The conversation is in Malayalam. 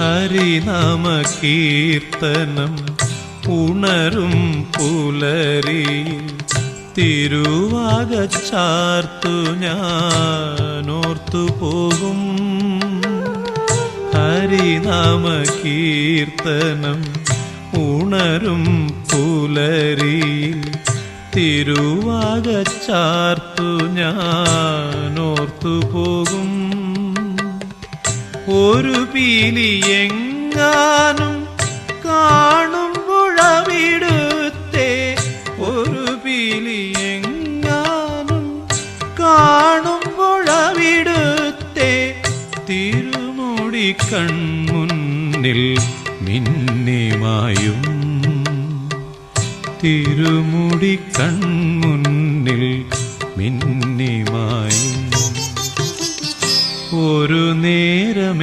ഹരിനാമ കീർത്തനം ഉണരും പുലരിയിൽ തിരുവാകച്ചാർത്തു ഞാനോർത്തു പോകും. ഹരിനാമ കീർത്തനം ഉണരും പുലരിയിൽ തിരുവാകച്ചാർത്തു ഞാനോർത്തു പോകും. ഒരു പീലിയെങ്ങാനും കാണുമ്പോഴവിടുത്തെ, ഒരു പീലിയെങ്ങാനും കാണുമ്പോഴവിടുത്തെ തിരുമുടി കൺമുന്നിൽ മിന്നിമായും, തിരുമുടി കൺമുന്നിൽ മിന്നിമായും. ഒരു നേരം